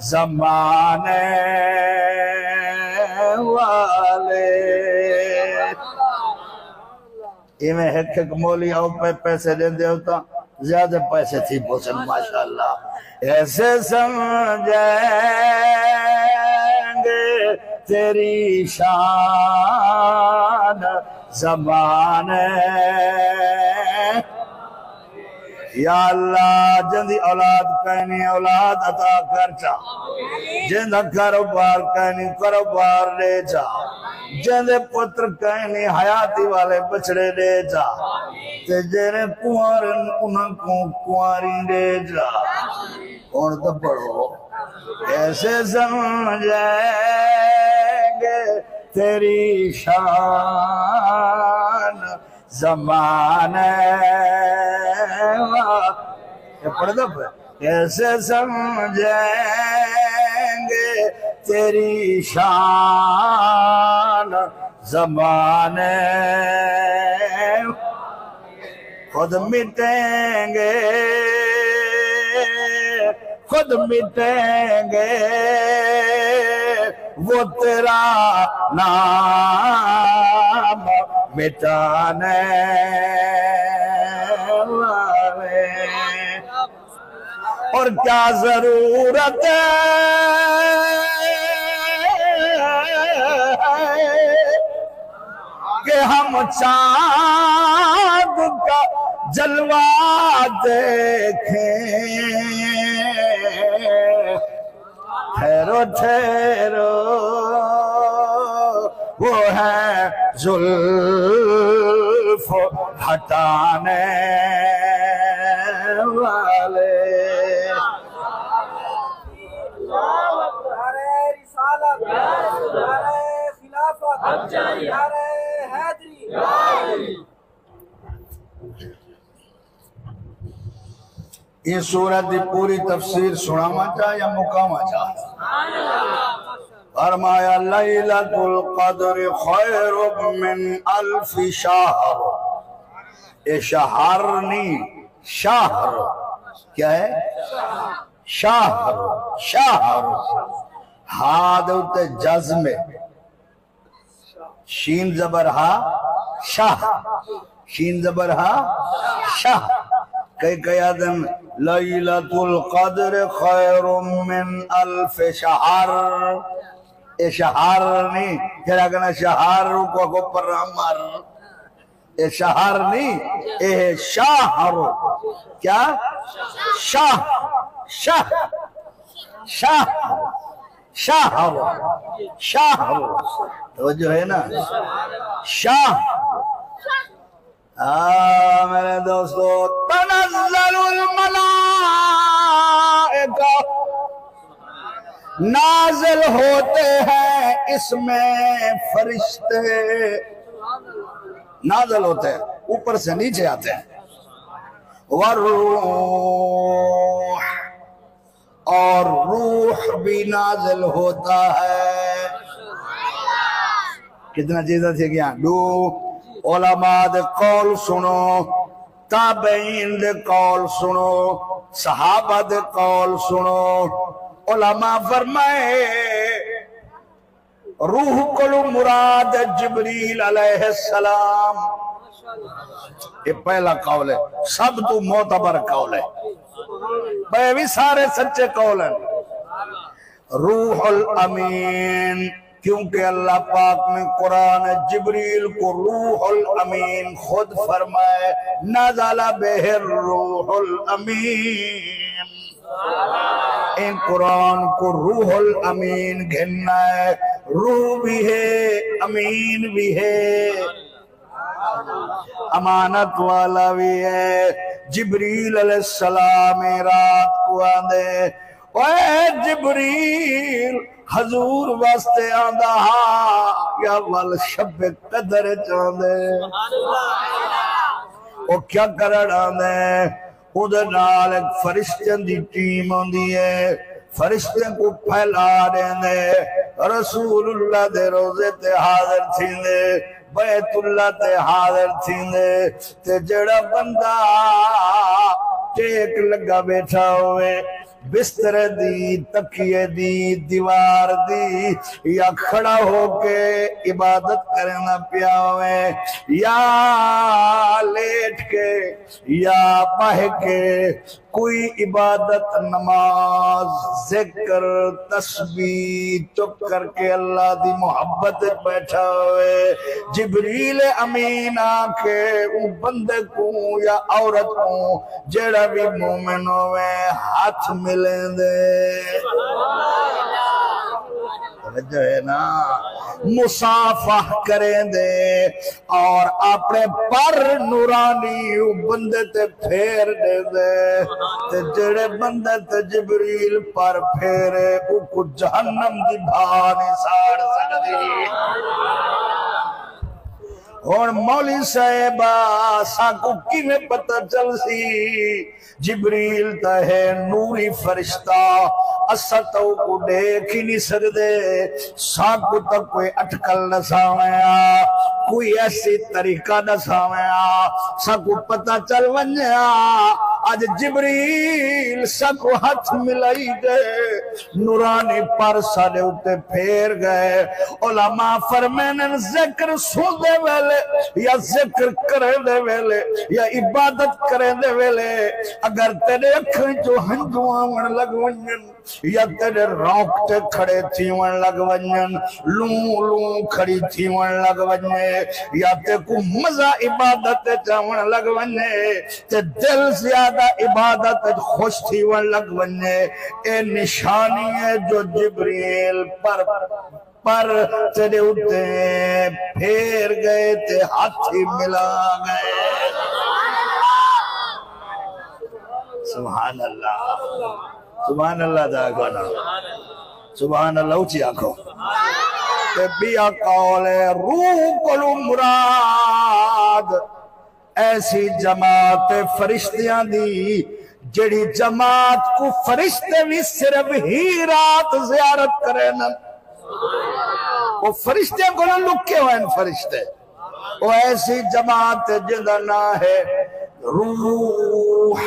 زمانے والے میں ایک مولی آؤ پہ پیسے دے دے ہوتا زیادہ پیسے تھی پوچھن ماشاءاللہ ایسے سمجھیں گے تیری شان زمانے یا اللہ جندی اولاد کہنی اولاد عطا کر چا جندہ کاروبار کہنی کاروبار لے جا جندے پتر کہنی حیاتی والے بچڑے لے جا جنہیں کنوارن انہوں کو کنواری لے جا اور تو پڑھو کیسے سمجھیں گے تیری شان زمانے پڑھ دو پہ کیسے سمجھیں گے تیری شان زمانے خود مٹیں گے خود مٹیں گے وہ تیرا نام مٹانے والے اور کیا ضرورت ہے کہ ہم چاند کا جلوہ دیکھیں ٹھہرو ٹھہرو وہ ہے زلف ہٹانے والے نعرہ رسالت نعرہ خلافت نعرہ حیدری یہ سورت دی پوری تفسیر سناما چاہ یا مقامہ چاہ فرمایا لیلۃ القدر خیر من الف شہر یہ شہر نہیں شہر کیا ہے شہر شہر ہاں دوتے جزم شین زبر ہا شاہ شین زبر ہا شاہ کئی آدم لیلۃ القدر خیر من الف شہر اے شہر نہیں کہا کہنا شہر کو پر امر اے شہر نہیں اے شہر کیا شاہ شاہ شاہ شہر شہر توجہ ہے نا شاہ میرے دوستو تنزل الملائکہ نازل ہوتے ہیں اس میں فرشتے نازل ہوتے ہیں اوپر سے نیچے آتے ہیں والروح اور روح بھی نازل ہوتا ہے کتنا چیزیں تھی کیا دو علماء دے قول سنو تابعین دے قول سنو صحابہ دے قول سنو علماء فرمائے روح کلو مراد جبریل علیہ السلام یہ پہلا قول ہے سب تو معتبر قول ہے بے بھی سارے سچے قول ہیں روح الامین کیونکہ اللہ پاک نے قرآن جبریل کو روح الامین خود فرمائے نزل بہ الروح الامین ان قرآن کو روح الامین گھننا ہے روح بھی ہے امین بھی ہے امانت والا بھی ہے جبریل علیہ السلام رات کو آندے اے جبریل حضور واسطے آندہ یا والشب قدر چاندے وہ کیا کرڑ آندے ادھر نال ایک فرشتیں دی ٹیم آندی ہے فرشتیں کو پھیلا دیندے رسول اللہ دے روزے تے حاضر تھیندے بیت اللہ تے حاضر تھیندے تے جڑا بندہ ٹیک لگا بیٹھا ہوئے بستر دی تکیے دی دیوار دی یا کھڑا ہو کے عبادت کرنا پیا ہوئے یا لیٹ کے یا بہ کے کوئی عبادت نماز ذکر تسبیح چپ کر کے اللہ دی محبت بیٹھا ہوئے جبریل امین آکے ان بندے کو یا عورت کو جڑا بھی مومن ہوئے ہاتھ ملیں دے جو ہے نا مصافح کریں دے اور اپنے پر نورانی بندے تے پھیر دے دے تے جڑے بندے تے جبریل پر پھیرے او کو جہنم دی بھانی ساڑ سکتی اور مولی صاحبہ ساکو کی میں پتہ چل سی جبریل تا ہے نوری فرشتہ اسا تو کو دیکھ ہی نہیں سکدے ساکو تک کوئی اٹکل نہ سامیا کوئی ایسی طریقہ نہ سامیا ساکو پتہ چل ونیا آج جبریل ساکو ہاتھ ملائی گئے نورانی پر سالے ہوتے پھیر گئے علماء فرمینن ذکر سو دے ویلے یا ذکر کرے دے ویلے یا عبادت کرے دے ویلے اگر تیرے اکھیں جو ہنجو آمن لگ ونجن یا تیرے روکتے کھڑے تھی ون لگ ونجن لوں لوں کھڑی تھی ون لگ ونجے یا تے کو مزہ عبادت چاون لگ ونجے تے دل زیادہ عبادت خوش تھی ون لگ ونجے اے نشانی ہے جو جبریل پر تیرے اٹھے پھیر گئے تے ہاتھی ملا گئے سبحان اللہ سبحان اللہ دا گونا سبحان اللہ اچھی آنکھو تے بیا قول روح کلو مراد ایسی جماعت فرشتیاں دی جڑی جماعت کو فرشتے بھی صرف ہی رات زیارت کرے نا وہ فرشتے کو نہ لکے ہوئے ان فرشتے وہ ایسی جماعت جندہ نہ ہے روح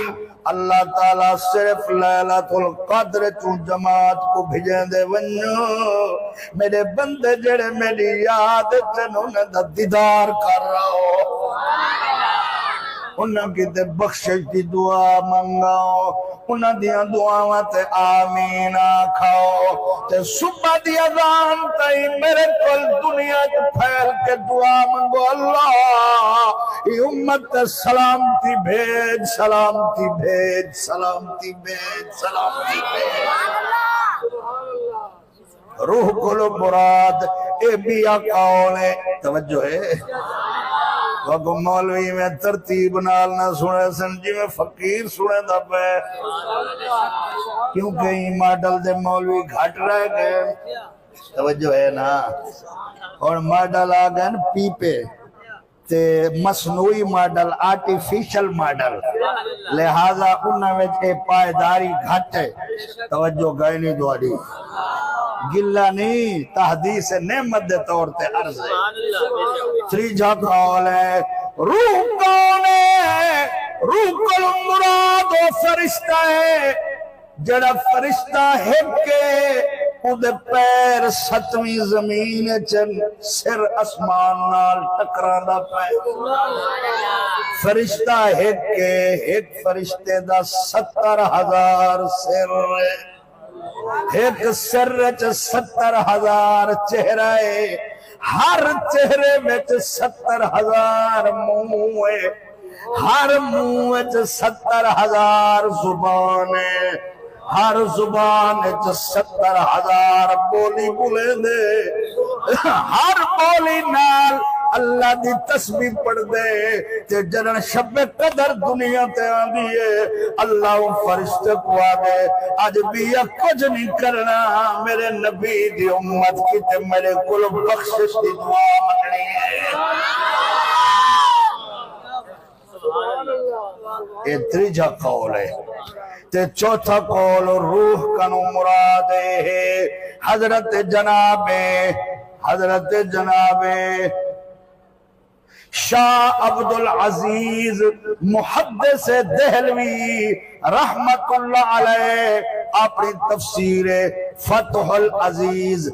اللہ تعالیٰ صرف لیلۃ القدر تو جماعت کو بھیجیں دے ونجو میرے بندے جڑے میری یاد چنوں نے دیدار کر رہا ہو انہاں کی تے بخشش دی دعا منگاؤ انہاں دیاں دعاواں تے آمین آکھاؤ تے صبح دی اذان تائی میرے کل دنیا کے پھیل کے دعا منگو اللہ ای امت تے سلامتی بھیج سلامتی بھیج سلامتی بھیج سلامتی بھیج روح کلو مراد اے بیا قول ہے توجہ ہے وقت مولوی میں ترتیب نال نہ سنے سنجی میں فقیر سنے دا پہ کیونکہ ہی ماڈل دے مولوی گھٹ رہ گئے توجہ ہے نا اور ماڈل آگن پیپے تے مصنوعی ماڈل آرٹیفیشل ماڈل لہذا انہوں میں تے پائیداری گھٹ ہے توجہ گئے نہیں دواری گلہ نہیں تحدیث نعمت دے طور تے عرض ہے تریجہ قول ہے روح کون ہے روح کل مراد و فرشتہ ہے جڑا فرشتہ ہے کہ اُدھے پیر ستویں زمین چل سر اسمان نال ٹکران دا پیر فرشتہ ہے کہ ایک فرشتے دا 70,000 سر ہے ایک سر چ 70,000 چہرہ ہے ہر چہرے میں 70,000 منہ ہے ہر منہ چ 70,000 زبان ہے ہر زبان چ 70,000 بولی بولے دے ہر بولی نال اللہ دی تسبیح پڑھ دے تے جنن شب قدر دنیا تے آندی ہے اللہ فرشتے کو آدے آج بھی یہ کچھ نہیں کرنا میرے نبی دی امت کی تے میرے کل بخشش دی دعا منگنی ہے یہ تریجہ قول ہے تے چوتھا قول روح کنو مراد ہے حضرت جناب شاہ عبدالعزیز محدث دہلوی رحمت اللہ علیہ اپنی تفسیر فتح العزیز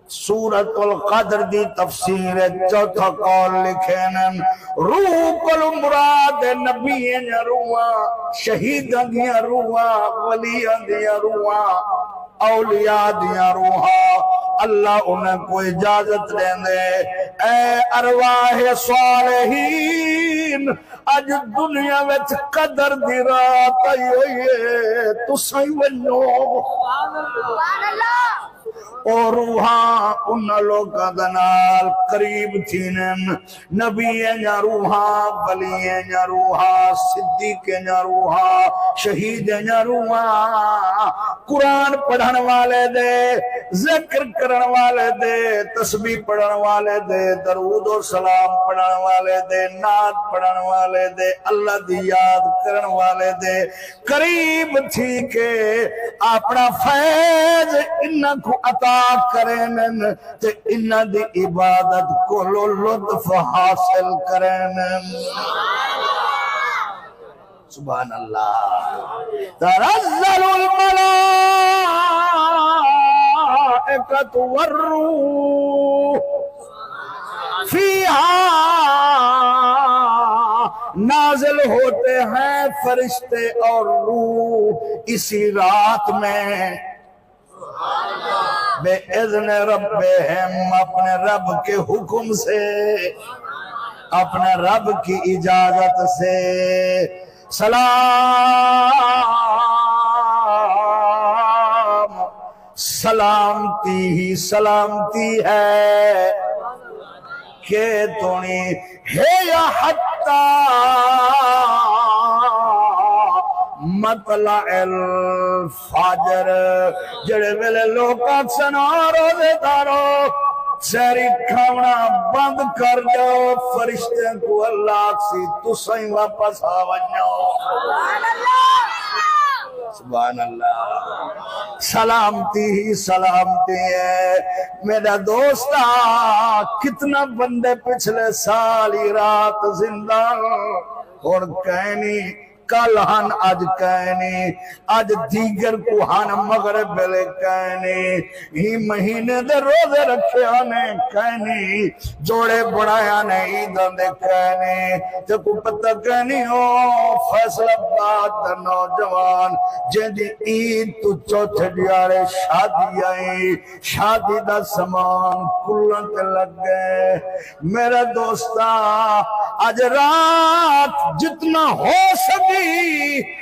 سورت القدر دی تفسیر چوتھا قول لکھیں روح کل مراد نبیین روحاں شہیدان دیا روحاں ولیان دیا روحاں اولیاء دیا روحاں اللہ انہیں کو اجازت دیں دے اے ارواح صالحین آج دنیا وچ قدر دی رات آئی ہوئی ہے تو سائی ونو سبحان اللہ اور روحاں انہا لوگا دنال قریب تھینن نبی یا روحاں ولی یا روحاں صدیق یا روحاں شہید یا روحاں قرآن پڑھن والے دے ذکر کرن والے دے تسبیح پڑھن والے دے درود و سلام پڑھن والے دے نعت پڑھن والے دے اللہ دی یاد کرن والے دے قریب تھی کہ اپنا فیض انہاں کو عطا کرنن تے انہاں دی عبادت کو لطف حاصل کرنن سبحان اللہ تنزل الملائکۃ والروح فیہا نازل ہوتے ہیں فرشتے اور روح اسی رات میں بے اذن ربہم اپنے رب کے حکم سے اپنے رب کی اجازت سے سلام سلامتی ہی سلامتی ہے کہ تونی ہے یا حتی مطلع الفجر جڑے ویلے لوکاں سنارو دے دارو سیری کھاونا بند کر جاؤ فرشتے کو اللہ سی تو سائیں واپس آوانیو سبحان اللہ سلامتی ہی سلامتی ہے میرا دوستا کتنا بندے پچھلے سالی رات زندہ اور کہنی کل ہن آج کہنی آج دیگر کو ہن مغرب بلے کہنی ہی مہینے دے روزے رکھے آنے کہنی جوڑے بڑھایا نے عیدان دے کہنی تے کو پتہ کہنی ہو فیصلہ بات نوجوان جن دی عید تو چوتھے دیارے شادی آئی شادی دا سامان کلن تے لگ گئے میرا دوستا آج رات جتنا ہو سکی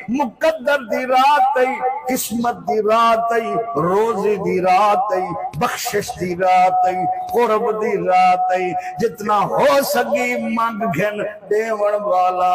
مقدر دی رات آئی قسمت دی رات آئی روزی دی رات آئی بخشش دی رات آئی قرب دی رات آئی جتنا ہو سکی مانگ گھن دیون والا